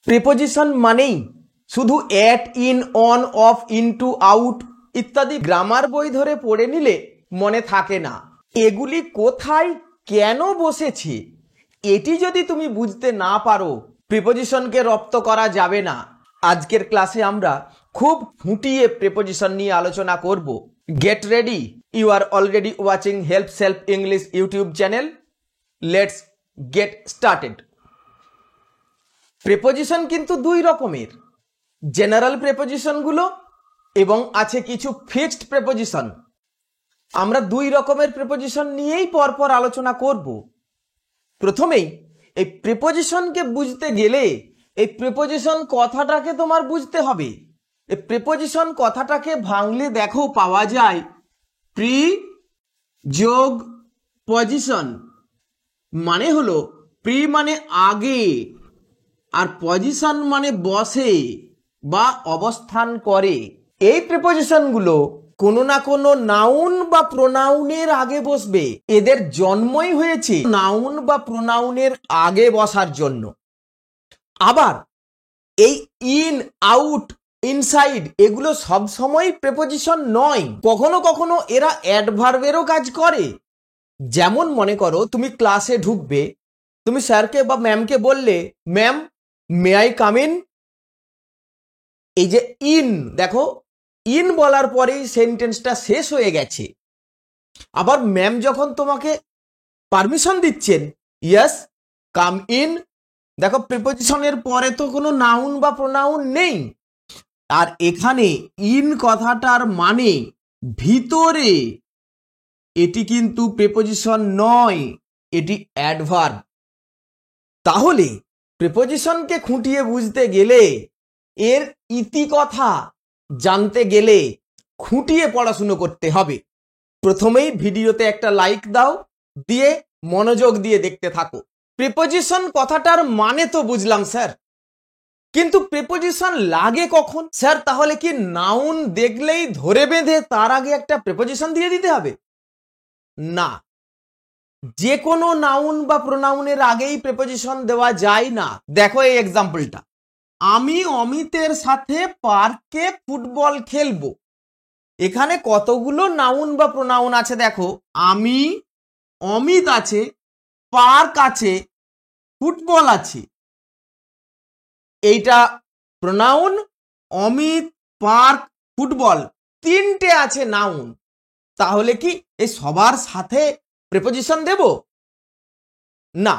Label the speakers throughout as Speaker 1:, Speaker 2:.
Speaker 1: Preposition মানেই শুধু at, in, on, of, into, out ইত্যাদি গ্রামার বই ধরে পড়ে নিলে মনে থাকে না। এগুলি কোথায় কেন বসেছে এটি যদি তুমি বুঝতে না পারো প্রিপোজিশনকে রপ্ত করা যাবে না। আজকের ক্লাসে আমরা খুব ফুটিয়ে প্রিপোজিশন নিয়ে আলোচনা করব। Get ready, you are already watching help self English YouTube channel. Let's get started. Preposition কিন্তু দুই রকমের, জেনারেল প্রিপোজিশনগুলো এবং আছে কিছু ফিক্সড প্রিপোজিশন। আমরা দুই রকমের প্রিপোজিশন নিয়েই পরপর আলোচনা করব। প্রথমেই এই প্রিপোজিশনকে বুঝতে গেলে এই প্রিপোজিশন কথাটাকে তোমার বুঝতে হবে। এই প্রিপোজিশন কথাটাকে ভাঙলে দেখো পাওয়া যায় প্রি যোগ পজিশন, মানে হলো প্রি মানে আগে আর পজিশন মানে বসে বা অবস্থান করে। এই প্রিপোজিশনগুলো কোনো না কোনো নাউন বা প্রোনাউনের আগে বসবে। এদের জন্মই হয়েছে নাউন বা প্রোনাউনের আগে বসার জন্য। আবার এই ইন, আউট, ইনসাইড এগুলো সব সময় প্রিপোজিশন নয়, কখনো কখনো এরা অ্যাডভার্বেরও কাজ করে। যেমন মনে করো তুমি ক্লাসে ঢুকবে, তুমি স্যারকে বা ম্যামকে বললে, ma'am may I come in. এই যে ইন, দেখো ইন বলার পরেই সেন্টেন্সটা শেষ হয়ে গেছে। আবার ম্যাম যখন তোমাকে পারমিশন দিচ্ছেন, ইয়েস কাম ইন, দেখো প্রিপোজিশনের পরে তো কোনো নাউন বা প্রোনাউন নেই। আর এখানে ইন কথাটার মানে ভিতরে, এটি কিন্তু প্রিপোজিশন নয়, এটি অ্যাডভার্ব। তাহলে প্রিপোজিশনকে খুঁটিয়ে বুঝতে গেলে, এর ইতিকথা জানতে গেলে খুঁটিয়ে পড়াশুনো করতে হবে। প্রথমেই ভিডিওতে একটা লাইক দাও, দিয়ে মনোযোগ দিয়ে দেখতে থাকো। প্রিপোজিশন কথাটার মানে তো বুঝলাম স্যার, কিন্তু প্রিপোজিশন লাগে কখন? স্যার তাহলে কি নাউন দেখলেই ধরে বেঁধে তার আগে একটা প্রিপোজিশন দিয়ে দিতে হবে? না, যে কোনো নাউন বা প্রোনাউনের আগেই প্রিপোজিশন দেওয়া যায় না। দেখো এই এক্সাম্পলটা, আমি অমিতের সাথে পার্কে ফুটবল খেলবো। এখানে কতগুলো নাউন বা প্রোনাউন আছে দেখো, আমি, অমিত আছে, পার্ক আছে, ফুটবল আছে। এইটা প্রোনাউন, অমিত, পার্ক, ফুটবল তিনটে আছে নাউন। তাহলে কি এই সবার সাথে প্রিপোজিশন দেব? না,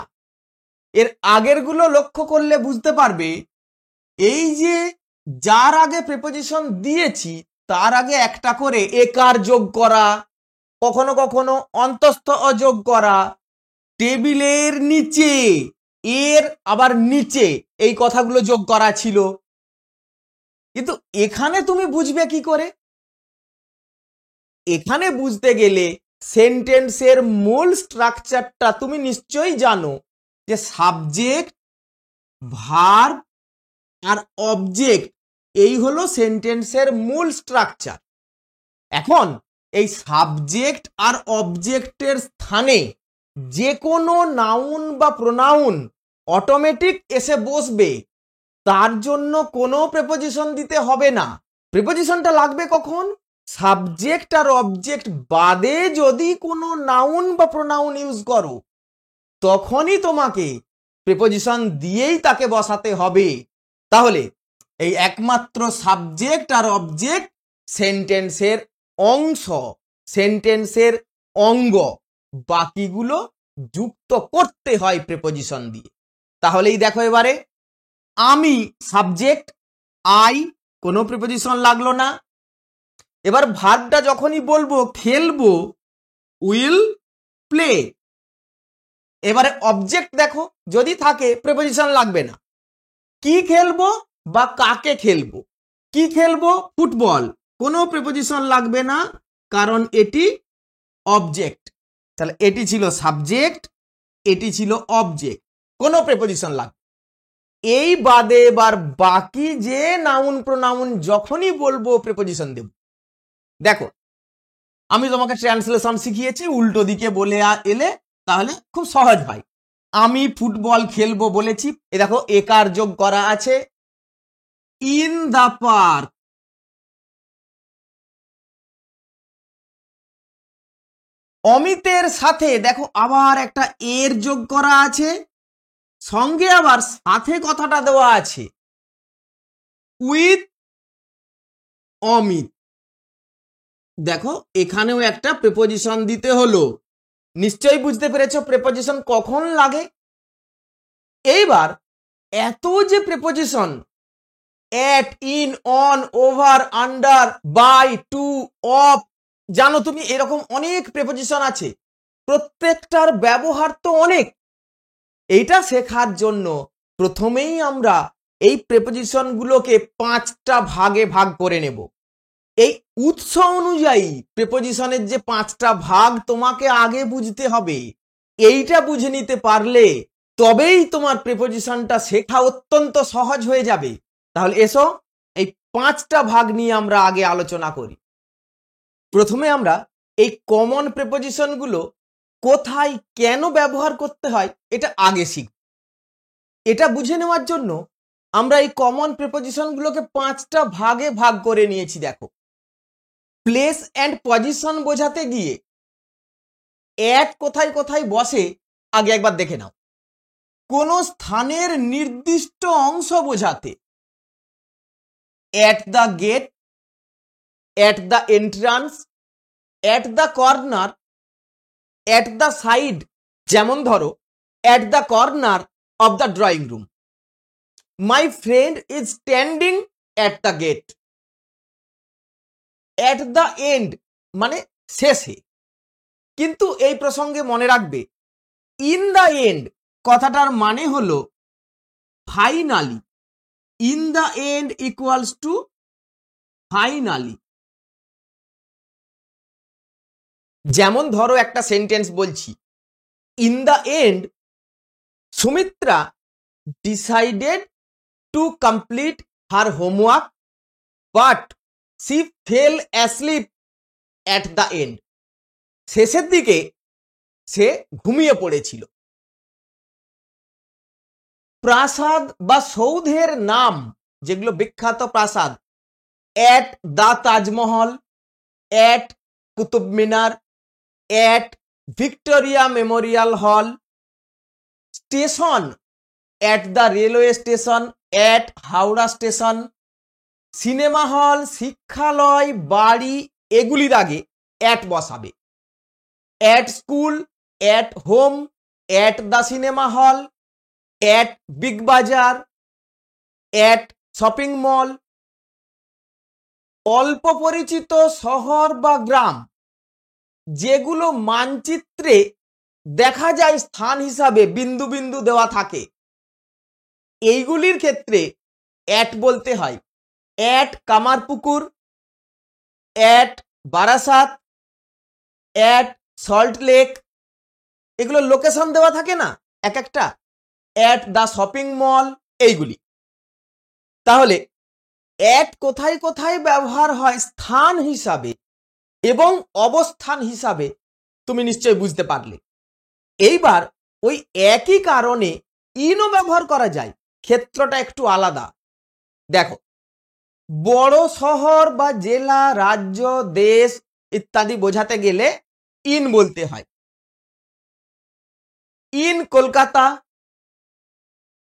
Speaker 1: এর আগের গুলো লক্ষ্য করলে বুঝতে পারবে এই যে যার আগে প্রিপোজিশন দিয়েছি তার আগে একটা করে একার যোগ করা, কখনো কখনো অন্তস্থ অযোগ করা, টেবিলের নিচে এর আবার নিচে এই কথাগুলো যোগ করা ছিল। কিন্তু এখানে তুমি বুঝবে কি করে? এখানে বুঝতে গেলে সেন্টেন্সের মূল স্ট্রাকচারটা তুমি নিশ্চয়ই জানো, যে সাবজেক্ট, ভার্ব আর অবজেক্ট, এই হলো সেন্টেন্সের মূল স্ট্রাকচার। এখন এই সাবজেক্ট আর অবজেক্টের স্থানে যে কোনো নাউন বা প্রোনাউন অটোমেটিক এসে বসবে, তার জন্য কোনো প্রিপোজিশন দিতে হবে না। প্রিপোজিশনটা লাগবে কখন? সাবজেক্ট আর অবজেক্ট বাদে যদি কোনো নাউন বা প্রোনাউন ইউজ করো, তখনই তোমাকে প্রিপোজিশন দিয়েই তাকে বসাতে হবে। তাহলে এই একমাত্র সাবজেক্ট আর অবজেক্ট সেন্টেন্সের অংশ, সেন্টেন্সের অঙ্গ, বাকিগুলো যুক্ত করতে হয় প্রিপোজিশন দিয়ে। তাহলেই দেখো এবারে, আমি সাবজেক্ট, আই কোনো প্রিপোজিশন লাগলো না। এবার ভার্বটা যখনই বলবো খেলবো, উইল প্লে। এবারে অবজেক্ট দেখো, যদি থাকে প্রিপোজিশন লাগবে না। কি খেলবো বা কাকে খেলবো? কি খেলবো? ফুটবল, কোনো প্রিপোজিশন লাগবে না, কারণ এটি অবজেক্ট। তাহলে এটি ছিল সাবজেক্ট, এটি ছিল অবজেক্ট, কোনো প্রিপোজিশন লাগবে। এই বাদে এবার বাকি যে নাউন প্রোনাউন যখনই বলবো প্রিপোজিশন দেব। দেখো আমি তোমাকে ট্রান্সলেশন শিখিয়েছি, উল্টো দিকে বলে এলে তাহলে খুব সহজ হয়। আমি ফুটবল খেলবো বলেছি, এ দেখো একার যোগ করা আছে, ইন দা পার্ক। অমিতের সাথে দেখো আবার একটা এর যোগ করা আছে, সঙ্গে আবার সাথে কথাটা দেওয়া আছে, উইথ অমিত। দেখো এখানেও একটা প্রিপোজিশন দিতে হলো। নিশ্চয়ই বুঝতে পেরেছো প্রিপোজিশন কখন লাগে। এইবার এত যে preposition, at, in, on, over, under, by, to, of, জানো তুমি এরকম অনেক প্রিপোজিশন আছে, প্রত্যেকটার ব্যবহার তো অনেক। এইটা শেখার জন্য প্রথমেই আমরা এই প্রিপোজিশন গুলোকে 5টা ভাগে ভাগ করে নেব। এই উৎস অনুযায়ী প্রিপোজিশনের যে 5টা ভাগ তোমাকে আগে বুঝতে হবে, এইটা বুঝে নিতে পারলে তবেই তোমার প্রিপোজিশনটা শেখা অত্যন্ত সহজ হয়ে যাবে। তাহলে এসো এই 5টা ভাগ নিয়ে আমরা আগে আলোচনা করি। প্রথমে আমরা এই কমন প্রিপোজিশন গুলো কোথায় কেন ব্যবহার করতে হয় এটা আগে শিখব। এটা বুঝে নেওয়ার জন্য আমরা এই কমন প্রিপোজিশন গুলোকে 5টা ভাগে ভাগ করে নিয়েছি। দেখো, প্লেস অ্যান্ড পজিশন বোঝাতে গিয়ে এট কোথায় কোথায় বসে আগে একবার দেখে নাও। কোন স্থানের নির্দিষ্ট অংশ বোঝাতে at the gate, at the entrance, at the corner, at the side, যেমন ধরো at the corner of the drawing room, my friend is standing at the gate. At the end মানে শেষে, কিন্তু এই প্রসঙ্গে মনে রাখবে ইন দ্য এন্ড কথাটার মানে হলো finally. In the end equals to finally. যেমন ধরো একটা সেন্টেন্স বলছি, in the end Sumitra decided to complete her homework but she fail asleep at the and. শেষের দিকে সে ঘুমিয়ে পড়েছিল। প্রাসাদ বা সৌধের নাম যেগুলো বিখ্যাত প্রাসাদ, at the Taj Mahal, at Qutub Minar, at Victoria Memorial Hall. Station, at the railway station, at Howrah station. Cinema hall, শিক্ষালয়, বাড়ি, এগুলির আগে এট বসাবে। At school, at home, at the cinema hall, at big বাজার, এট শপিং মল। অল্প পরিচিত শহর বা গ্রাম যেগুলো মানচিত্রে দেখা যায় স্থান হিসাবে বিন্দু বিন্দু দেওয়া থাকে, এইগুলির ক্ষেত্রে এট বলতে হয়। এট কামারপুকুর, এট বারাসাত, এট সল্ট লেক, এগুলো লোকেশন দেওয়া থাকে না এক একটা, এট দ্য শপিং মল, এইগুলি। তাহলে এট কোথায় কোথায় ব্যবহার হয় স্থান হিসাবে এবং অবস্থান হিসাবে তুমি নিশ্চয় বুঝতে পারলে। এইবার ওই একই কারণে ইনও ব্যবহার করা যায়, ক্ষেত্রটা একটু আলাদা। দেখো, বড় শহর বা জেলা, রাজ্য, দেশ ইত্যাদি বোঝাতে গেলে ইন বলতে হয়। ইন কলকাতা।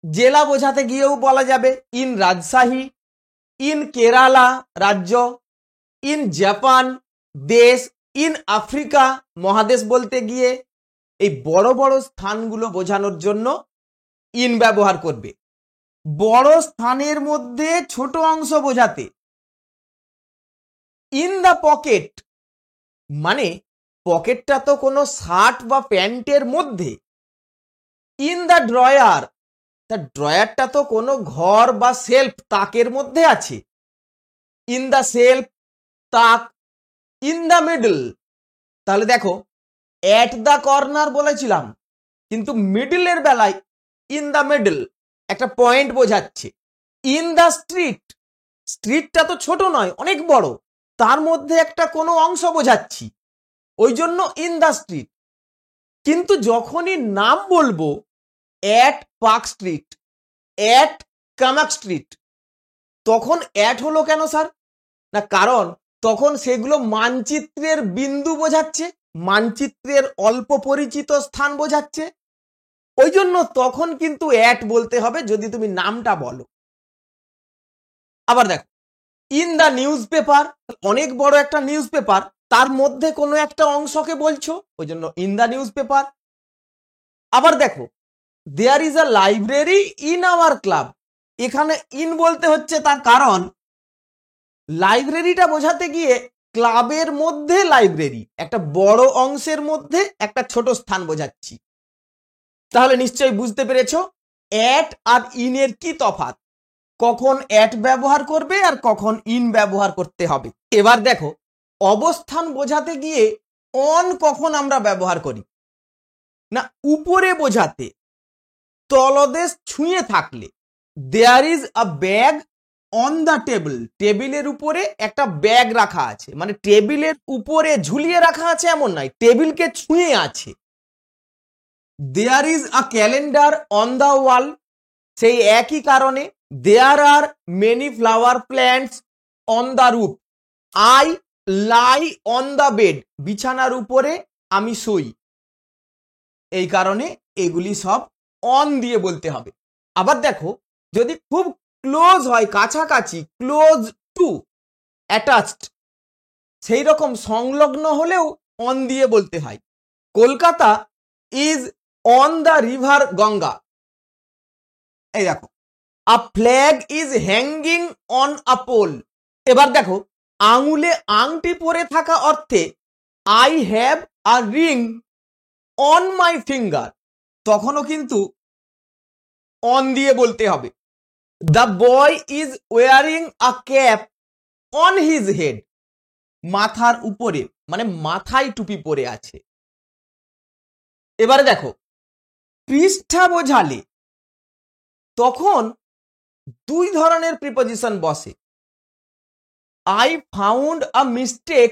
Speaker 1: জেলা বোঝাতে গিয়েও বলা যাবে ইন রাজশাহী, ইন কেরালা রাজ্য, ইন জাপান দেশ, ইন আফ্রিকা মহাদেশ বলতে গিয়ে এই বড় বড় স্থানগুলো বোঝানোর জন্য ইন ব্যবহার করবে। বড় স্থানের মধ্যে ছোট অংশ বোঝাতে ইন দ্য পকেট, মানে পকেটটা তো কোনো শার্ট বা প্যান্টের মধ্যে। ইন দ্য ড্রয়ার, তা ড্রয়ারটা তো কোনো ঘর বা সেলফ তাকের মধ্যে আছে। ইন দ্য সেলফ তাক। ইন দ্য মিডল, তাহলে দেখো এট দ্য কর্নার বলেছিলাম, কিন্তু মিডলের বেলায় ইন দ্য মিডল একটা পয়েন্ট বোঝাচ্ছে। ইন দ্য স্ট্রিট, স্ট্রিটটা তো ছোট নয়, অনেক বড়, তার মধ্যে একটা কোনো অংশ বোঝাচ্ছি, ওই জন্য ইন দ্য স্ট্রিট। কিন্তু যখনই নাম বলবো at park street, at Camac street, তখন অ্যাট হলো কেন স্যার? না কারণ তখন সেগুলো মানচিত্রের বিন্দু বোঝাচ্ছে, মানচিত্রের অল্প পরিচিত স্থান বোঝাচ্ছে, ওই জন্য তখন কিন্তু অ্যাট বলতে হবে যদি তুমি নামটা বলো। আবার দেখো, ইন দ্য নিউজ পেপার, অনেক বড় একটা নিউজ পেপার, তার মধ্যে কোনো একটা অংশকে বলছো, ওই জন্য ইন দ্য নিউজ পেপার। আবার দেখো, there is a library in our club, এখানে ইন বলতে হচ্ছে তার কারণ লাইব্রেরিটা বোঝাতে গিয়ে ক্লাবের মধ্যে লাইব্রেরি, একটা বড় অংশের মধ্যে একটা ছোট স্থান বোঝাচ্ছি। তাহলে নিশ্চয়ই বুঝতে পেরেছো অ্যাট আর ইনের কি তফাৎ, কখন অ্যাট ব্যবহার করবে আর কখন ইন ব্যবহার করতে হবে। এবার দেখো, অবস্থান বোঝাতে গিয়ে অন কখন আমরা ব্যবহার করি? না উপরে বোঝাতে, তলদেশ ছুঁয়ে থাকলে, there is a bag on the table, টেবিলের উপরে একটা ব্যাগ রাখা আছে, মানে টেবিলের উপরে ঝুলিয়ে রাখা আছে এমন নয়, টেবিলকে ছুঁয়ে আছে। There is a calendar on the wall, সেই একই কারণে there are many flower plants on the roof, I lie on the bed, বিছানার উপরে আমি শুই, এই কারণে এগুলি সব অন দিয়ে বলতে হবে। আবার দেখো, যদি খুব ক্লোজ হয়, কাছাকাছি, ক্লোজ টু, অ্যাটাচড, সেই রকম সংলগ্ন হলেও অন দিয়ে বলতে হয়। Kolkata is on the river Ganga, এই দেখো, a flag is hanging on a pole. এবার দেখো, আঙুলে আংটি পরে থাকা অর্থে I have a ring on my finger, তখনও কিন্তু অন দিয়ে বলতে হবে। The boy is wearing a cap on his head, মাথার উপরে, মানে মাথায় টুপি পরে আছে। এবারে দেখো, পৃষ্ঠা বোঝালে তখন দুই ধরনের প্রিপজিশন বসে। I found a mistake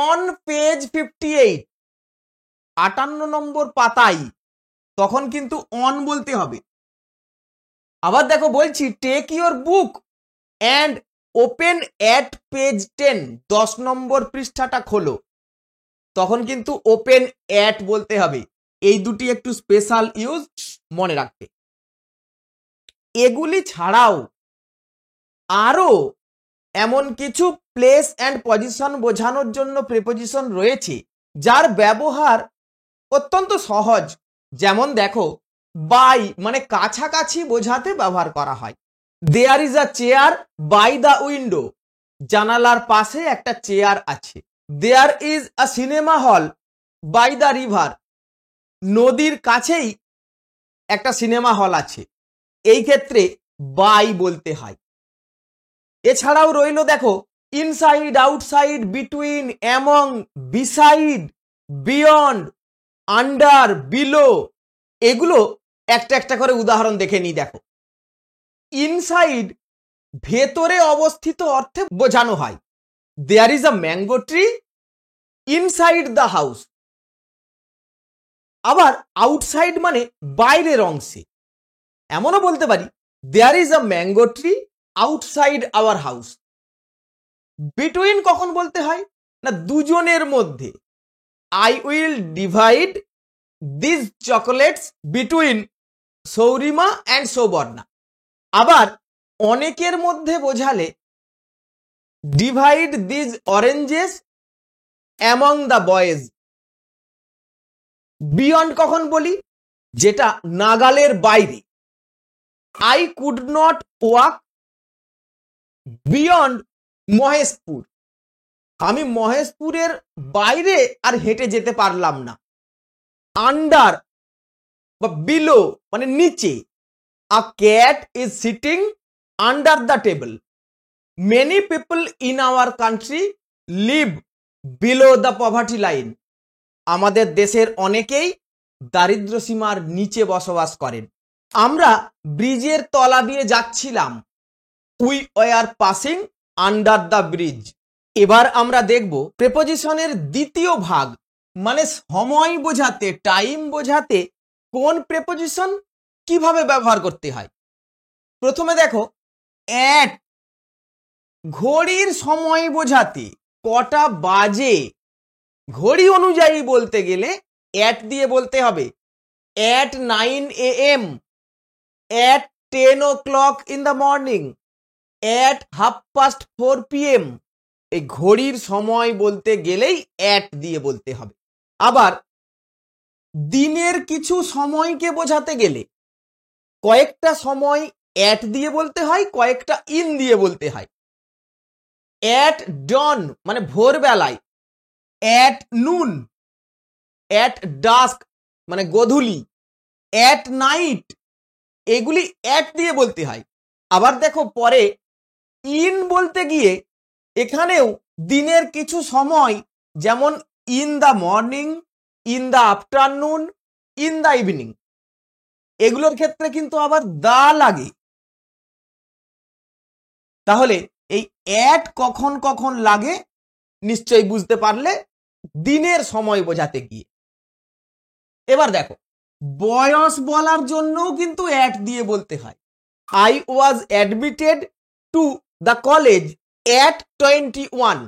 Speaker 1: on page 58, 58 নম্বর পাতায়, তখন কিন্তু অন বলতে হবে। আবার দেখো বলছি, take your book and open at page 10, 10 নম্বর পৃষ্ঠাটা খোলো, তখন কিন্তু ওপেন অ্যাট বলতে হবে। এই দুটি একটু স্পেশাল ইউজ মনে রাখবে। এগুলি ছাড়াও আরো এমন কিছু প্লেস অ্যান্ড পজিশন বোঝানোর জন্য প্রিপজিশন রয়েছে যার ব্যবহার অত্যন্ত সহজ। যেমন দেখো, বাই মানে কাছাকাছি বোঝাতে ব্যবহার করা হয়। There is a chair by the window, জানালার পাশে একটা চেয়ার আছে। There is a cinema hall by the river, নদীর কাছেই একটা সিনেমা হল আছে, এই ক্ষেত্রে বাই বলতে হয়। এছাড়াও রইল দেখো, inside, outside, between, among, beside, beyond, under, below, এগুলো একটা একটা করে উদাহরণ দেখে নিই। দেখো, ইনসাইড ভেতরে অবস্থিত অর্থে বোঝানো হয়। There is a mango tree inside the house. আবার আউটসাইড মানে বাইরের অংশে, এমনও বলতে পারি there is a mango tree outside our house. Between কখন বলতে হয়? না দুজনের মধ্যে, I will divide this chocolates between Sourima and Souborna. আবার অনেকের মধ্যে বোঝালে divide this oranges among the boys. Beyond কখন বলি? যেটা নাগালের বাইরে, I could not walk beyond Maheshpur, আমি মহেশপুরের বাইরে আর হেঁটে যেতে পারলাম না। আন্ডার বা বিলো মানে নিচে, a cat is sitting under the table. Many people in our country live below the poverty line, আমাদের দেশের অনেকেই দারিদ্র সীমার নিচে বসবাস করেন। আমরা ব্রিজের তলা দিয়ে যাচ্ছিলাম, we were passing under the bridge. এবার আমরা দেখব প্রেপোজিশনের দ্বিতীয় ভাগ, মানে সময় বোঝাতে, টাইম বোঝাতে কোন প্রেপোজিশন কিভাবে ব্যবহার করতে হয়। প্রথমে দেখো অ্যাট, ঘড়ির সময় বোঝাতে কটা বাজে ঘড়ি অনুযায়ী বলতে গেলে অ্যাট দিয়ে বলতে হবে। at 9 AM, at 10 o'clock in the morning, at 4:30 PM। এই ঘড়ির সময় বলতে গেলেই অ্যাট দিয়ে বলতে হবে। আবার দিনের কিছু সময়কে বোঝাতে গেলে কয়েকটা সময় অ্যাট দিয়ে বলতে হয়, কয়েকটা ইন দিয়ে বলতে হয়। অ্যাট ডন মানে ভোরবেলায়, অ্যাট নুন, অ্যাট ডাস্ক মানে গোধূলি, অ্যাট নাইট, এগুলি অ্যাট দিয়ে বলতে হয়। আবার দেখো পরে ইন বলতে গিয়ে এখানেও দিনের কিছু সময় যেমন in the morning, in the afternoon, in the evening, এগুলোর ক্ষেত্রে কিন্তু আবার দা লাগে। তাহলে এই অ্যাট কখন কখন লাগে নিশ্চয়ই বুঝতে পারলে দিনের সময় বোঝাতে গিয়ে। এবার দেখো বয়স বলার জন্যও কিন্তু অ্যাট দিয়ে বলতে হয়। I was admitted to the college at 21।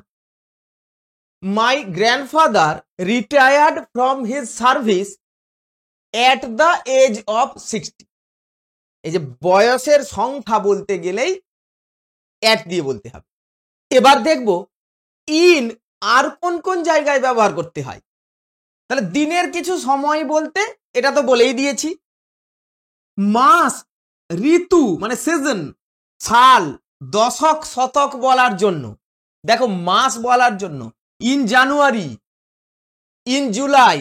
Speaker 1: My grandfather retired from his service at the age of 60। এই যে বয়সের সংখ্যা বলতে গেলেই অ্যাট দিয়ে বলতে হবে। এবার দেখব ইন আর কোন কোন জায়গায় ব্যবহার করতে হয়। তাহলে দিনের কিছু সময় বলতে এটা তো বলেই দিয়েছি। মাস, ঋতু মানে সিজন, সাল, দশক, শতক বলার জন্য দেখো মাস বলার জন্য in January, in July,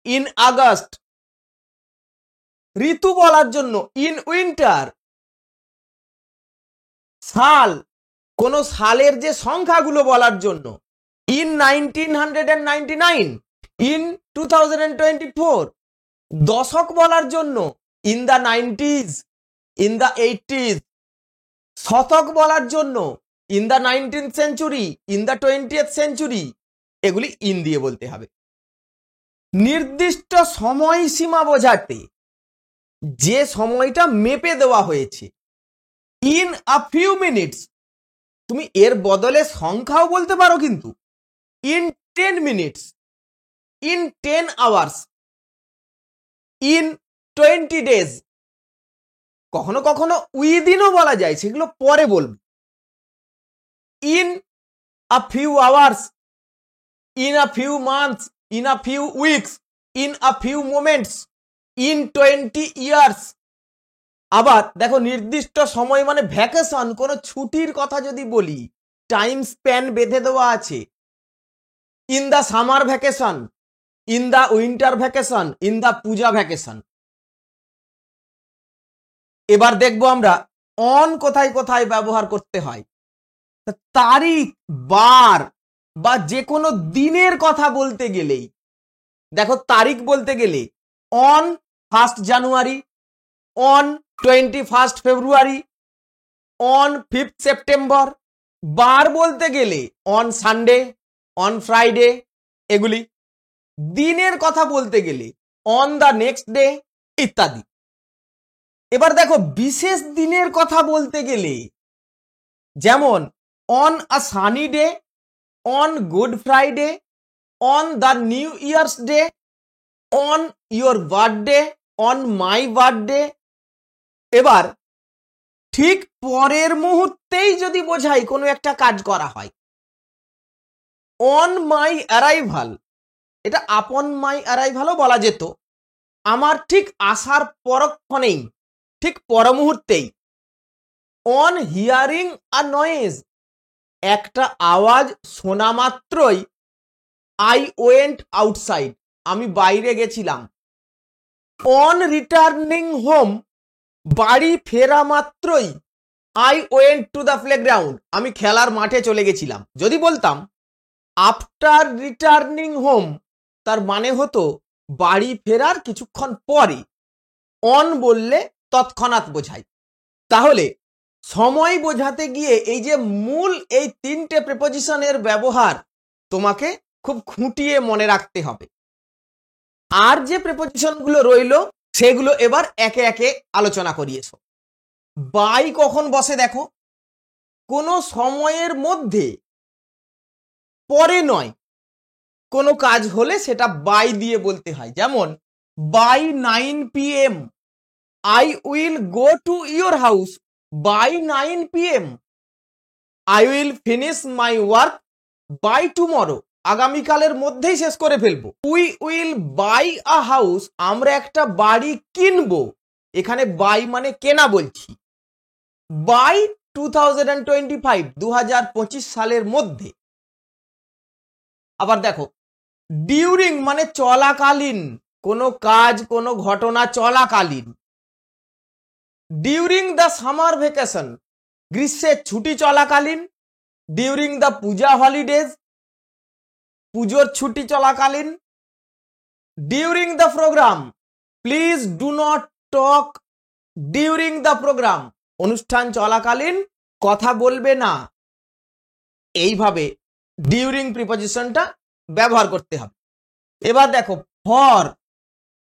Speaker 1: in August. ঋতু বলার জন্য ইন উইন্টার। সাল, কোন সালের যে সংখ্যাগুলো বলার জন্য ইন 1999, ইন 2024। দশক বলার জন্য in the 90s, in the 80s। শতক বলার জন্য in the 19th century, in the 20th century, এগুলি ইন দিয়ে বলতে হবে। নির্দিষ্ট সময়সীমা বোঝাতে যে সময়টা মেপে দেওয়া হয়েছে ইন আ ফিউ মিনিটস, তুমি এর বদলে সংখ্যাও বলতে পারো কিন্তু in 10 minutes, in 10 hours, in 20 days. কখনো কখনো উইদিনও বলা যায়, সেগুলো পরে বলবো। In a few hours, in a few months, in a few weeks, in a few moments, in 20 years. আবার দেখো নির্দিষ্ট সময় মানে ভ্যাকেশন, কোনো ছুটির কথা যদি বলি টাইম স্প্যান বেঁধে দেওয়া আছে। In the summer vacation, in the winter vacation, in the Puja vacation. এবার দেখবো আমরা অন কোথায় কোথায় ব্যবহার করতে হয়। তারিখ, বার বা যে কোনো দিনের কথা বলতে গেলেই দেখো তারিখ বলতে গেলে on 1st January, on 21st February, on 5th September. বার বলতে গেলে অন সানডে, অন ফ্রাইডে, এগুলি। দিনের কথা বলতে গেলে অন দ্য নেক্সট ডে ইত্যাদি। এবার দেখো বিশেষ দিনের কথা বলতে গেলে যেমন on a sunny day, on good Friday, on the new years day, on your birthday, on my birthday. এবার ঠিক পরের মুহূর্তেই যদি বোঝাই কোনো একটা কাজ করা হয় অন মাই অ্যারাইভাল, এটা আপন মাই অ্যারাইভালও বলা যেত। আমার ঠিক আসার পরক্ষণেই, ঠিক পর মুহূর্তেই। অন হিয়ারিং আ নয়েজ, একটা আওয়াজ শোনা মাত্রই আই ওয়েন্ট আউটসাইড, আমি বাইরে গেছিলাম। অন রিটার্নিং হোম, বাড়ি ফেরা মাত্রই I went to the playground, আমি খেলার মাঠে চলে গেছিলাম। যদি বলতাম আফটার রিটার্নিং হোম, তার মানে হতো বাড়ি ফেরার কিছুক্ষণ পরে। অন বললে তৎক্ষণাৎ বোঝায়। তাহলে সময় বোঝাতে গিয়ে এই যে মূল এই তিনটে প্রিপোজিশনের ব্যবহার তোমাকে খুব খুঁটিয়ে মনে রাখতে হবে। আর যে প্রিপোজিশনগুলো রইল সেগুলো এবার একে একে আলোচনা করি। এসো, বাই কখন বসে দেখো, কোনো সময়ের মধ্যে, পরে নয়। কোনো কাজ হলে সেটা বাই দিয়ে বলতে হয়। যেমন by 9 PM I will go to your house by 9 PM. I will finish my work by tomorrow. আগামীকালের মধ্যেই শেষ করে ফেলবো। We will buy a house, আমরা একটা বাড়ি কিনবো। এখানে বাই মানে কেনা বলছি। বাই 2025, 2025 সালের মধ্যে। আবার দেখো, ডিউরিং মানে চলাকালীন, কোনো কাজ কোনো ঘটনা চলাকালীন। ডিউরিং দ্য সামার ভ্যাকেশন, গ্রীষ্মের ছুটি চলাকালীন। ডিউরিং দ্য পূজা হলিডেজ, পুজোর ছুটি চলাকালীন। During the programme, please do not talk during the programme, অনুষ্ঠান চলাকালীন কথা বলবে না। এইভাবে ডিউরিং প্রিপজিশনটা ব্যবহার করতে হবে। এবার দেখো, ফর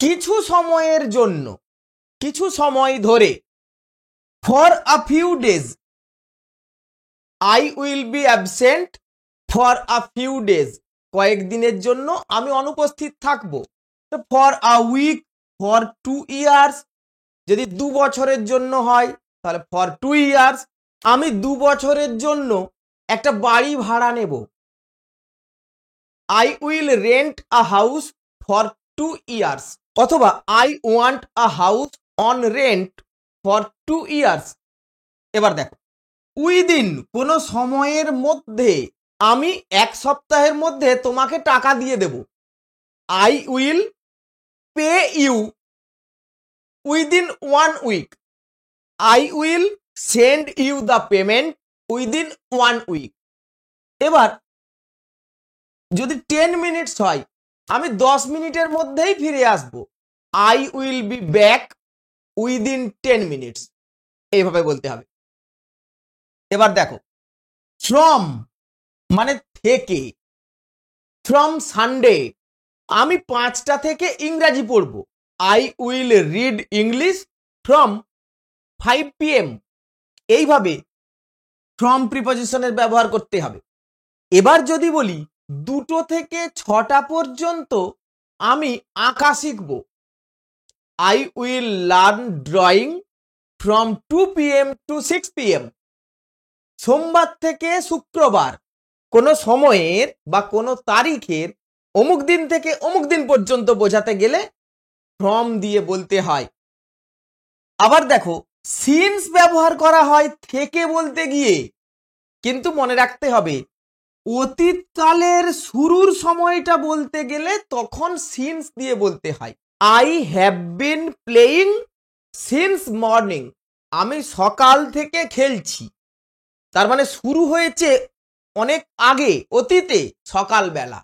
Speaker 1: কিছু সময়ের জন্য, কিছু সময় ধরে। For a few days, I will be absent for a few days, কয়েকদিনের জন্য আমি অনুপস্থিত থাকবো। For a week, for 2 years, যদি 2 বছরের জন্য হয় তাহলে ফর 2 ইয়ার্স। আমি 2 বছরের জন্য একটা বাড়ি ভাড়া নেব। I will rent a house for 2 years, অথবা I want a house on rent for 2 years. এবার দেখো, উইদিন কোনো সময়ের মধ্যে, আমি 1 সপ্তাহের মধ্যে তোমাকে টাকা দিয়ে দেব। I will pay you within 1 week. I will send you the payment within 1 week. এবার যদি 10 মিনিটস হয়, আমি 10 মিনিটের মধ্যেই ফিরে আসবো। I will be back within 10 minutes, এইভাবে বলতে হবে। এবার দেখো, ফ্রম মানে থেকে। ফ্রম সানডে, আমি 5টা থেকে ইংরাজি পড়বো। I will read English from 5 PM। এইভাবে ফ্রম প্রিপজিশনের ব্যবহার করতে হবে। এবার যদি বলি 2টো থেকে 6টা পর্যন্ত আমি আঁকা শিখব। I will learn drawing from 2 PM to 6 PM। সোমবার থেকে শুক্রবার, কোনো সময়ের বা কোনো তারিখের অমুক দিন থেকে অমুক দিন পর্যন্ত বোঝাতে গেলে ফ্রম দিয়ে বলতে হয়। আবার দেখো, সিন্স ব্যবহার করা হয় থেকে বলতে গিয়ে, কিন্তু মনে রাখতে হবে অতীতকালের শুরুর সময়টা বলতে গেলে তখন সিন্স দিয়ে বলতে হয়। I have been playing since morning, আমি সকাল থেকে খেলছি। তার মানে শুরু হয়েছে অনেক আগে, অতীতে, সকালবেলা।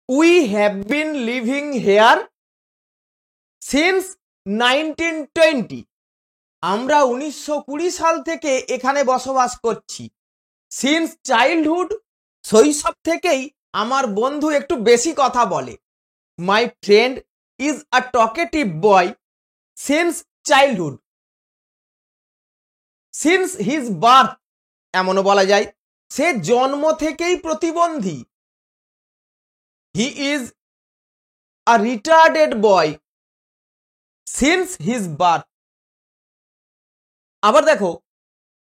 Speaker 1: We have been living here since 1920, আমরা 1920 সাল থেকে এখানে বসবাস করছি। সিন্স চাইল্ডহুড, শৈশব থেকেই আমার বন্ধু একটু বেশি কথা বলে। মাই friend is a talkative boy since childhood. Since his birth, এমনও বলা যায় সে জন্ম থেকেই প্রতিবন্ধী। He is a retarded boy since his birth. আবার দেখো,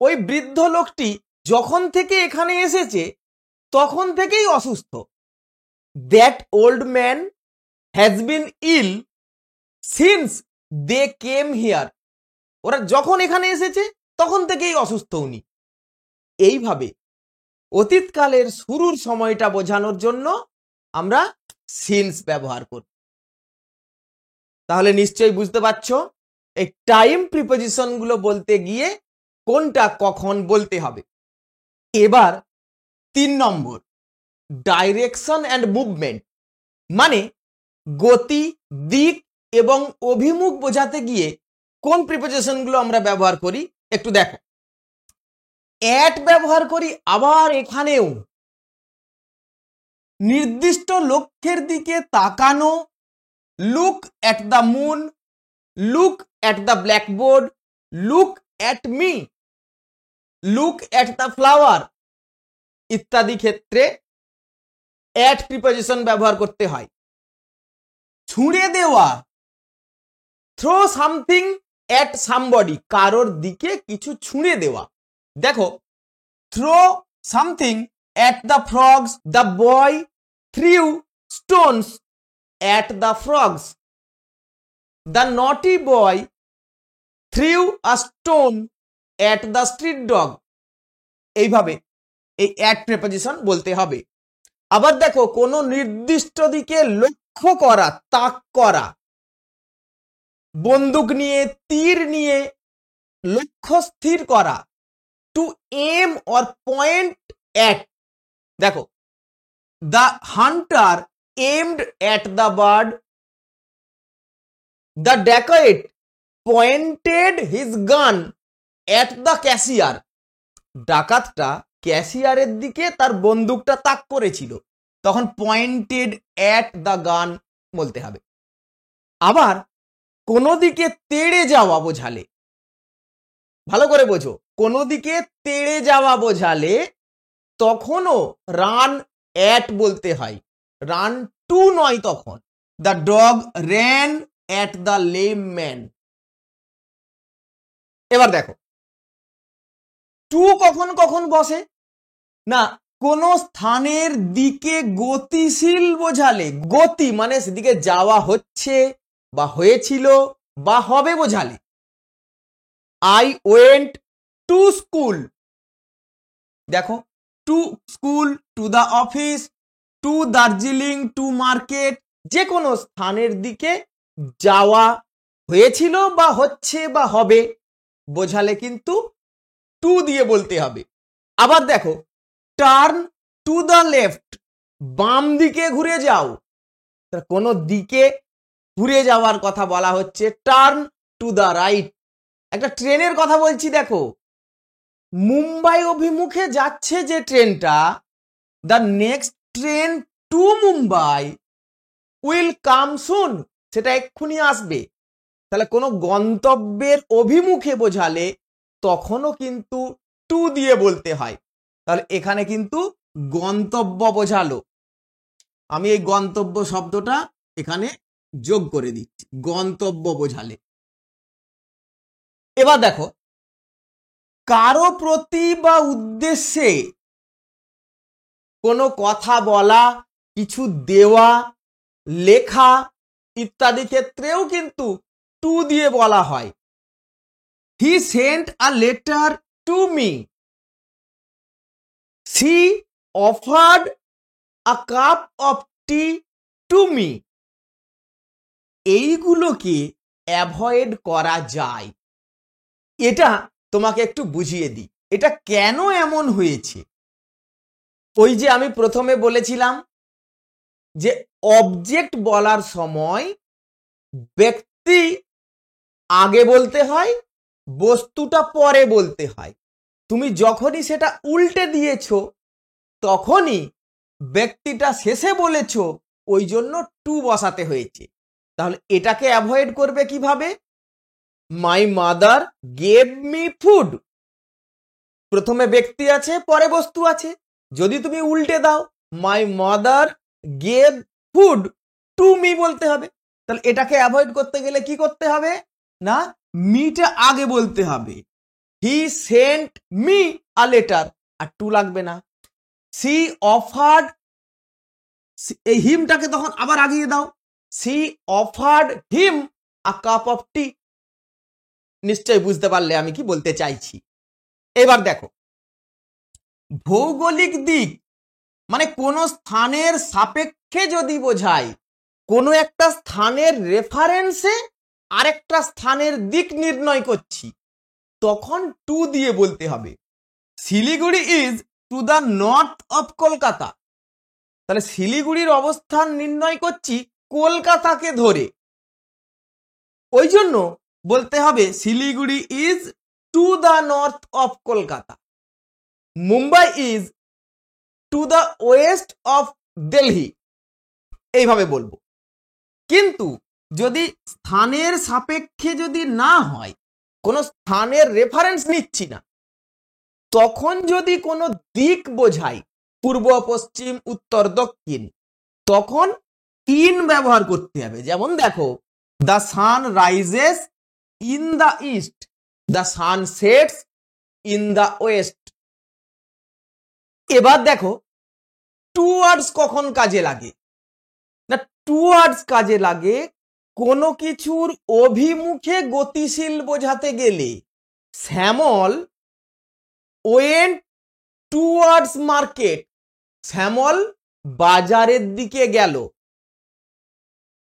Speaker 1: ওই বৃদ্ধ লোকটি যখন থেকে এখানে এসেছে তখন থেকেই অসুস্থ। That old man has been ill since they came here, ওরা যখন এখানে এসেছে তখন থেকেই অসুস্থ উনি। এইভাবে অতীতকালের শুরুর সময়টা বোঝানোর জন্য আমরা সিন্স ব্যবহার করি। তাহলে নিশ্চয়ই বুঝতে পারছো এই টাইম প্রিপজিশন গুলো বলতে গিয়ে কোনটা কখন বলতে হবে। এবার 3 নম্বর, ডাইরেকশন অ্যান্ড মুভমেন্ট, মানে গতি, দিক এবং অভিমুখ বোঝাতে গিয়ে কোন প্রিপজিশন গুলো আমরা ব্যবহার করি একটু দেখো। অ্যাট ব্যবহার করি আবার এখানেও। নির্দিষ্ট লক্ষ্যের দিকে তাকানো, look at the moon, look at the blackboard, look at me, look at the flower ইত্যাদি ক্ষেত্রে অ্যাট প্রিপজিশন ব্যবহার করতে হয়। ছুঁড়ে দেওয়া, থ্রো সামথিং অ্যাট সামবডি, কারোর দিকে কিছু ছুঁড়ে দেওয়া। দেখো, throw something at the frogs, the boy threw stones at the frogs, the naughty boy threw a stone at the street dog. এইভাবে এই অ্যাট প্রিপজিশন বলতে হবে। আবার দেখো, কোনো নির্দিষ্ট দিকে লক্ষ্য করা, তাক করা, বন্দুক নিয়ে, তীর নিয়ে লক্ষ্য স্থির করা, to aim or point at. দেখো, the hunter aimed at the bird, the dacoit pointed his gun at the cashier. ডাকাতটা ক্যাশিয়ারের দিকে তার বন্দুকটা তাক করেছিল, তখন পয়েন্টেড অ্যাট দ্য গান বলতে হবে। আবার কোনো দিকে তেড়ে যাওয়া বোঝালে, ভালো করে বোঝো, কোনো দিকে তেড়ে যাওয়া বোঝালে তখনও রান অ্যাট বলতে হয়, রান টু নয়। তখন the dog ran at the lame man. এবার দেখো, টু কখন কখন বসে না, কোন স্থানের দিকে গতিশীল বোঝালে, গতি মানে সেদিকে যাওয়া হচ্ছে বা হয়েছিল বা হবে বোঝালে। আই ওয়েন্ট টু স্কুল, দেখো, to school, to the office, to Darjeeling, to market, যে কোনো স্থানের দিকে যাওয়া হয়েছিল বা হচ্ছে বা হবে বোঝালে কিন্তু টু দিয়ে বলতে হবে। আবার দেখো, টার্ন টু দ্য লেফট, বাম দিকে ঘুরে যাও, কোনো দিকে ঘুরে যাওয়ার কথা বলা হচ্ছে, টার্ন টু দ্য রাইট। একটা ট্রেনের কথা বলছি, দেখো, মুম্বাই অভিমুখে যাচ্ছে যে ট্রেনটা, the next train to Mumbai will come soon, সেটা এক্ষুনি আসবে। তাহলে কোনো গন্তব্যের অভিমুখে বোঝালে তখনও কিন্তু টু দিয়ে বলতে হয়। তাহলে এখানে কিন্তু গন্তব্য বোঝালো, আমি এই গন্তব্য শব্দটা এখানে যোগ করে দিচ্ছি, গন্তব্য বোঝালে। এবার দেখো, কারো প্রতি বা উদ্দেশ্যে কোনো কথা বলা, কিছু দেওয়া, লেখা ইত্যাদি ক্ষেত্রেও কিন্তু টু দিয়ে বলা হয়। He sent a letter to me, she offered a cup of T to me. এইগুলোকে অ্যাভয়েড করা যায়। এটা তোমাকে একটু বুঝিয়ে দিই, এটা কেন এমন হয়েছে। ওই যে আমি প্রথমে বলেছিলাম যে অবজেক্ট বলার সময় ব্যক্তি আগে বলতে হয়, বস্তুটা পরে বলতে হয়। তুমি যখনই সেটা উল্টে দিয়েছো তখনই ব্যক্তিটা শেষে বলেছো, ওই জন্য টু বসাতে হয়েছে। তাহলে এটাকে অ্যাভয়েড করবে কিভাবে? My mother gave me food, প্রথমে ব্যক্তি আছে, পরে বস্তু আছে। যদি তুমি উল্টে দাও, my mother gave food to me বলতে হবে। তাহলে এটাকে অ্যাভয়েড করতে গেলে কি করতে হবে না, মিটা আগে বলতে হবে। He sent me a letter, আর টু লাগবে না। সি অফার্ড, এই হিমটাকে তখন আবার আগিয়ে দাও, she offered him a cup of tea. নিশ্চয়ই বুঝতে পারলে আমি কি বলতে চাইছি। এবার দেখো, ভৌগোলিক দিক মানে কোন স্থানের সাপেক্ষে যদি বোঝায়, কোনো একটা স্থানের রেফারেন্সে আরেকটা স্থানের দিক নির্ণয় করছি, তখন টু দিয়ে বলতে হবে। Siliguri is to the north of Kolkata, তাহলে শিলিগুড়ির অবস্থান নির্ণয় করছি কলকাতাকে ধরে, ওই জন্য বলতে হবে Siliguri is to the north of Kolkata. Mumbai is to the West of Delhi, এইভাবে বলবো। কিন্তু যদি স্থানের সাপেক্ষে যদি না হয়, কোনো স্থানের রেফারেন্স নিচ্ছি না, তখন যদি কোনো দিক বোঝাই পূর্ব পশ্চিম উত্তর দক্ষিণ, তখন ইন ব্যবহার করতে হবে। যেমন দেখো, the sun rises in the east, the sun sets in the West. এবার দেখো টুয়ার্ডস কখন কাজে লাগে না, টুয়ার্ডস কাজে লাগে কোনো কিছুর অভিমুখে গতিশীল বোঝাতে গেলে। শ্যামল ওয়েন্ট টুয়ার্ডস মার্কেট, শ্যামল বাজারের দিকে গেল।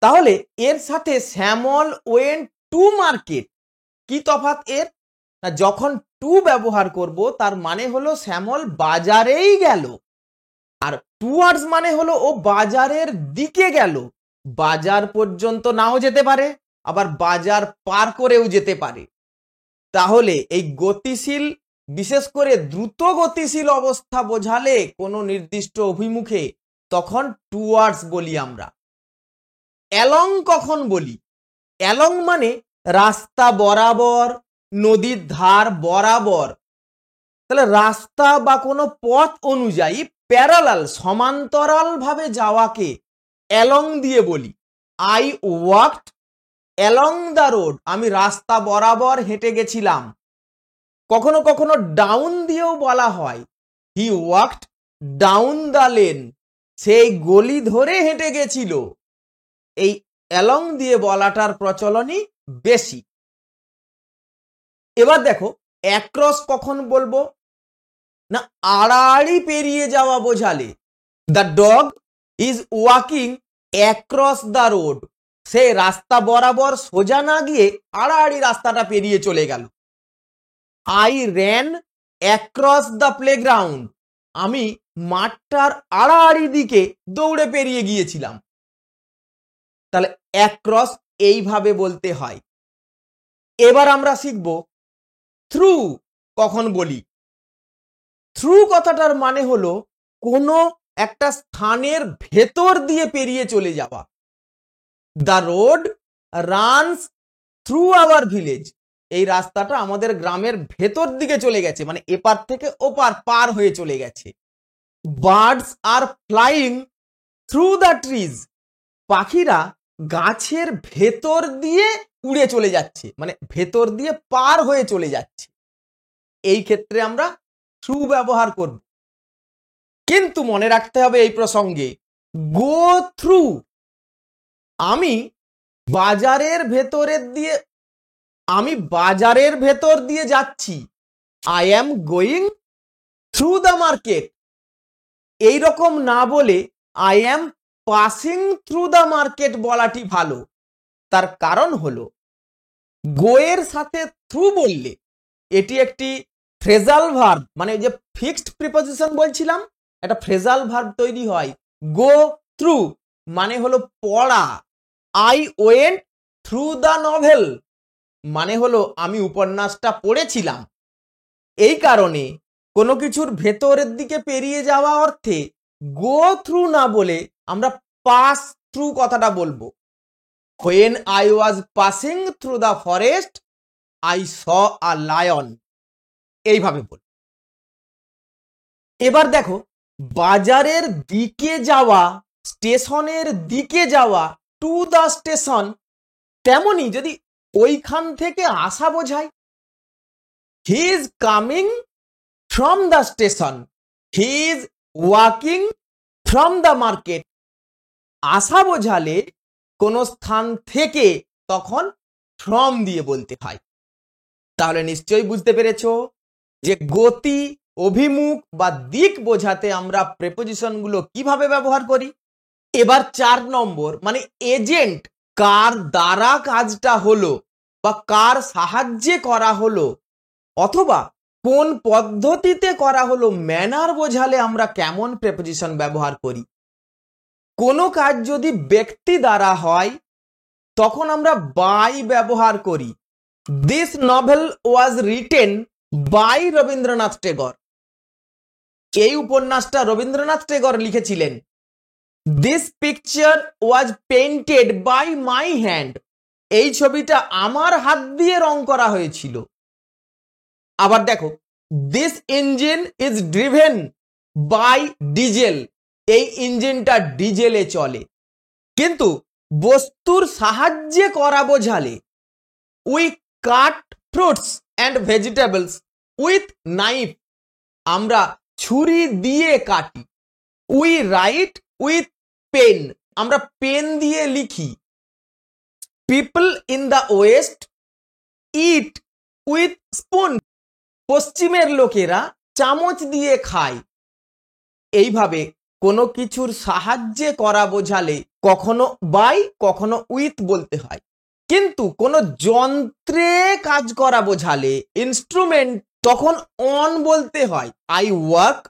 Speaker 1: তাহলে এর সাথে শ্যামল ওয়েন্ট টু মার্কেট কি তফাৎ এর? না, যখন টু ব্যবহার করব তার মানে হলো শ্যামল বাজারেই গেল, আর টুয়ার্ডস মানে হলো ও বাজারের দিকে গেল। বাজার পর্যন্ত নাও যেতে পারে, আবার বাজার পার করেও যেতে পারে। তাহলে এই গতিশীল, বিশেষ করে দ্রুত গতিশীল অবস্থা বোঝালে কোনো নির্দিষ্ট অভিমুখে, তখন টুয়ার্ডস বলি আমরা। অ্যালং কখন বলি? অ্যালং মানে রাস্তা বরাবর, নদীর ধার বরাবর। তাহলে রাস্তা বা কোনো পথ অনুযায়ী প্যারালাল, সমান্তরাল ভাবে যাওয়াকে অ্যালং দিয়ে বলি। I walked along the road, আমি রাস্তা বরাবর হেঁটে গেছিলাম। কখনো কখনো ডাউন দিয়েও বলা হয়, হি ওয়াকড ডাউন দ্য লেন, সেই গলি ধরে হেঁটে গেছিল। এই অ্যালং দিয়ে বলাটার প্রচলনই বেশি। এবার দেখো অ্যাক্রস কখন বলবো না, আড়াআড়ি পেরিয়ে যাওয়া বোঝালে। The dog is walking across the road, সে রাস্তা বরাবর সোজা না গিয়ে আড়াআড়ি রাস্তাটা পেরিয়ে চলে গেল। I ran across the playground, আমি মাঠটার আড়াআড়ি দিকে দৌড়ে পেরিয়ে গিয়েছিলাম। তাহলে অ্যাক্রস এইভাবে বলতে হয়। এবার আমরা শিখব থ্রু কখন বলি। থ্রু কথাটার মানে হলো কোনো একটা স্থানের ভেতর দিয়ে পেরিয়ে চলে যাওয়া। The road runs through our village, এই রাস্তাটা আমাদের গ্রামের ভেতর দিকে চলে গেছে, মানে এপার থেকে ওপার পার হয়ে চলে গেছে। Birds are flying through the trees, পাখিরা গাছের ভেতর দিয়ে উড়ে চলে যাচ্ছে, মানে ভেতর দিয়ে পার হয়ে চলে যাচ্ছে। এই ক্ষেত্রে আমরা থ্রু ব্যবহার করব। কিন্তু মনে রাখতে হবে এই প্রসঙ্গে, গো থ্রু, আমি বাজারের ভেতর দিয়ে যাচ্ছি। I am going through the market, এইরকম না বলে I am passing through the market বলাটি ভালো। তার কারণ হলো গো এর সাথে থ্রু বললে এটি একটি ফ্রেজাল ভার্ব, মানে যে ফিক্সড প্রিপোজিশন বলছিলাম, একটা ফ্রেজাল ভার্ব তৈরি হয়। গো থ্রু মানে হলো পড়া। I went through the novel মানে হলো আমি উপন্যাসটা পড়েছিলাম। এই কারণে কোনো কিছুর ভেতরের দিকে পেরিয়ে যাওয়া অর্থে গো থ্রু না বলে আমরা পাস থ্রু কথাটা বলবো। When I was passing through the forest, I saw a lion, এইভাবে বল। এবার দেখো বাজারের দিকে যাওয়া, স্টেশনের দিকে যাওয়া, টু দ্য স্টেশন, তেমনি যদি ওইখান থেকে আসা বোঝায়, he is coming from the station, he is walking from the market. আসা বোঝালে কোন স্থান থেকে, তখন ফ্রম দিয়ে বলতে হয়। তাহলে নিশ্চয়ই বুঝতে পেরেছো যে গতি, অভিমুখ বা দিক বোঝাতে আমরা প্রেপোজিশনগুলো কিভাবে ব্যবহার করি। এবার 4 নম্বর, মানে এজেন্ট, কার দ্বারা কাজটা হলো বা কার সাহায্যে করা হলো অথবা কোন পদ্ধতিতে করা হলো, ম্যানার বোঝালে আমরা কেমন প্রেপোজিশন ব্যবহার করি। কোনো কাজ যদি ব্যক্তি দ্বারা হয় তখন আমরা বাই ব্যবহার করি। This novel was written by Rabindranath Tagore, এই উপন্যাসটা রবীন্দ্রনাথ টেগর লিখেছিলেন। This picture was painted by my hand. এই ছবিটা আমার হাত দিয়ে রং করা হয়েছিল। আবার দেখো, this engine is driven by diesel. এই ইঞ্জিনটা ডিজেলে চলে। কিন্তু বস্তুর সাহায্যে করা বোঝালে we cut fruits and vegetables with knife. আমরা ছুরি দিয়ে কাটি। We write with pen. আমরা পেন দিয়ে লিখি। People in the West eat with spoon. পশ্চিমের লোকেরা চামচ দিয়ে খায়। এইভাবে কোনো কিছুর সাহায্যে করা বোঝালে কখনো বাই কখনো উইথ বলতে হয়। কিন্তু কোনো যন্ত্রে কাজ করা বোঝালে ইনস্ট্রুমেন্ট, তখন অন বলতে হয়। I work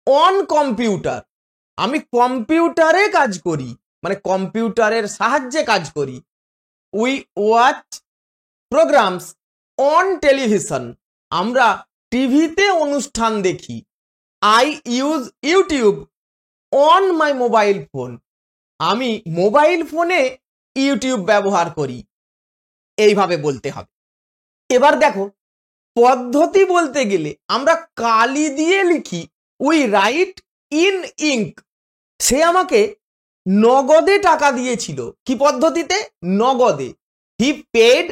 Speaker 1: on computer. আমি কম্পিউটারে কাজ করি, মানে কম্পিউটারের সাহায্যে কাজ করি। We watch programs on television. আমরা টিভিতে অনুষ্ঠান দেখি। I use YouTube on my mobile phone. আমি মোবাইল ফোনে ইউটিউব ব্যবহার করি। এইভাবে বলতে হবে। এবার দেখো, পদ্ধতি বলতে গেলে আমরা কালি দিয়ে লিখি। We write in ink. সে আমাকে নগদে টাকা দিয়েছিল। কি পদ্ধতিতে? নগদে। হি পেড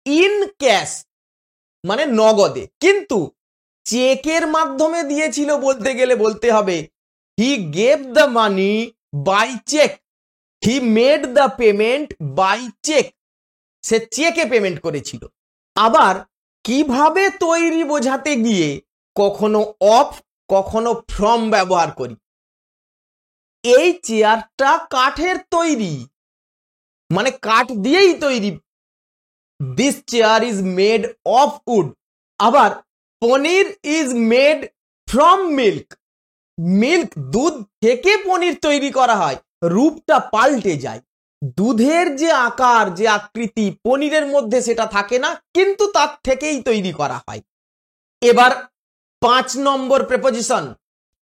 Speaker 1: ইন ক্যাশ, মানে নগদে। কিন্তু চেকের মাধ্যমে দিয়েছিল বলতে গেলে বলতে হবে he gave the money by cheque. He made the payment by cheque. সে চেকে পেমেন্ট করেছিল। আবার কিভাবে তৈরি বোঝাতে গিয়ে কখনো অফ কখনো ফ্রম ব্যবহার করি। এই চেয়ারটা কাঠের তৈরি, মানে কাঠ দিয়েই তৈরি। This chair is made of wood. আবার paneer is made from milk. Milk, দুধ থেকে পনির তৈরি করা হয়। রূপটা পাল্টে যায়। দুধের যে আকার, যে আকৃতি পনিরের মধ্যে সেটা থাকে না, কিন্তু তার থেকেই তৈরি করা হয়। এবার 5 নম্বর প্রেপোজিশন,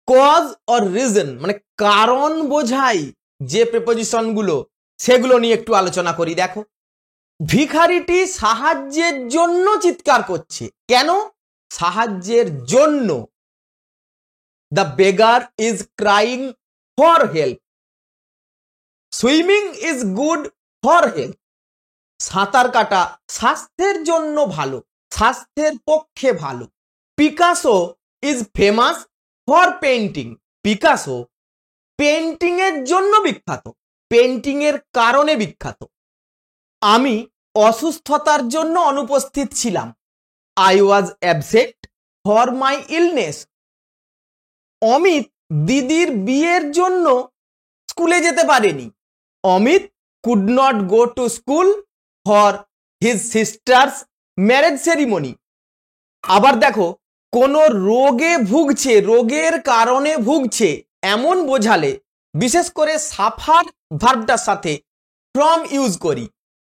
Speaker 1: কজ অর রিজন, মানে কারণ বোঝায় যে প্রেপোজিশন গুলো, সেগুলো নিয়ে একটু আলোচনা করি। দেখো, ভিখারিটি সাহায্যের জন্য চিৎকার করছে। কেন? সাহায্যের জন্য। The বেগার is crying for help. Swimming is good for health. সাঁতার কাটা স্বাস্থ্যের জন্য ভালো, স্বাস্থ্যের পক্ষে ভালো। Picasso is famous for painting. Picasso painting এর জন্য বিখ্যাত, পেইন্টিং এর কারণে বিখ্যাত। আমি অসুস্থতার জন্য অনুপস্থিত ছিলাম। I was absent for my illness. Amit দিদির বিয়ের জন্য স্কুলে যেতে পারেনি। Amit could not go to school for his sister's marriage ceremony. আবার দেখো, কোনো রোগে ভুগছে, রোগের কারণে ভুগছে এমন বোঝালে বিশেষ করে সাফার ভার্বটার সাথে ফ্রম ইউজ করি।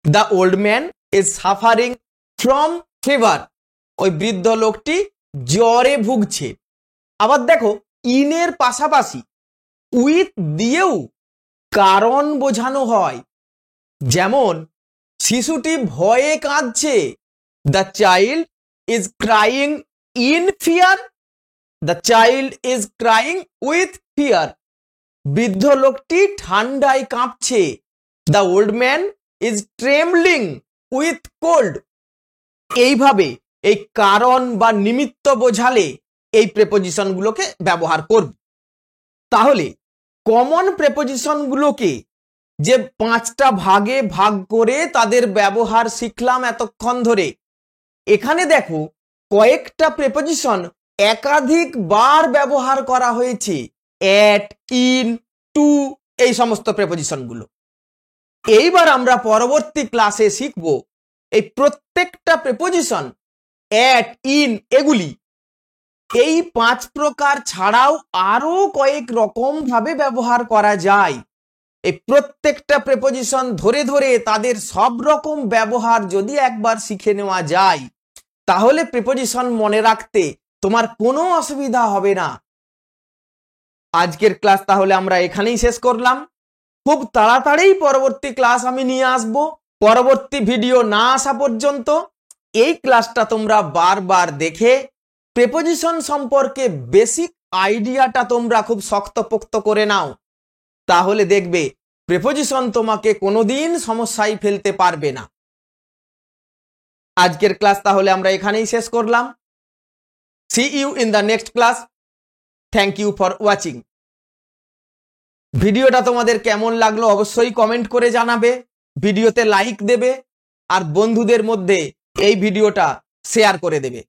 Speaker 1: The old man is suffering from fever. ওই বৃদ্ধ লোকটি জ্বরে ভুগছে। আবার দেখো, ইনের পাশাপাশি উইথ দিয়েও কারণ বোঝানো হয়। যেমন শিশুটি ভয়ে কাঁদছে। The child is crying in fear. The child is crying with fear. বৃদ্ধ লোকটি ঠান্ডায় কাঁপছে। The old man is trembling with cold. এইভাবে এই কারণ বা নিমিত্ত বোঝালে এই প্রেপোজিশনগুলোকে ব্যবহার করব। তাহলে কমন প্রেপোজিশনগুলোকে যে 5টা ভাগে ভাগ করে তাদের ব্যবহার শিখলাম এতক্ষণ ধরে, এখানে দেখো কয়েকটা প্রেপোজিশন একাধিকবার ব্যবহার করা হয়েছে। অ্যাট, ইন, টু, এই সমস্ত প্রেপোজিশনগুলো। এইবার আমরা পরবর্তী ক্লাসে শিখব এই প্রত্যেকটা প্রেপোজিশন, অ্যাট, ইন, এগুলি এই 5 প্রকার ছাড়াও আরো কয়েক রকম ভাবে ব্যবহার করা যায়। এই প্রত্যেকটা প্রেপোজিশন ধরে ধরে তাদের সব রকম ব্যবহার যদি একবার শিখে নেওয়া যায়, তাহলে প্রেপোজিশন মনে রাখতে তোমার কোনো অসুবিধা হবে না। আজকের ক্লাস তাহলে আমরা এখানেই শেষ করলাম। খুব তাড়াতাড়ি পরবর্তী ক্লাস আমি নিয়ে আসব। পরবর্তী ভিডিও না আসা পর্যন্ত এই ক্লাসটা তোমরা বারবার দেখে প্রেপোজিশন সম্পর্কে বেসিক আইডিয়াটা তোমরা খুব শক্তপোক্ত করে নাও, তাহলে দেখবে প্রেপোজিশন তোমাকে কোনোদিন সমস্যায় ফেলতে পারবে না। আজকের ক্লাস তাহলে আমরা এখানেই শেষ করলাম। See you in the next class. Thank you for watching. ভিডিওটা তোমাদের কেমন লাগলো অবশ্যই কমেন্ট করে জানাবে, ভিডিওতে লাইক দেবে আর বন্ধুদের মধ্যে এই ভিডিওটা শেয়ার করে দেবে।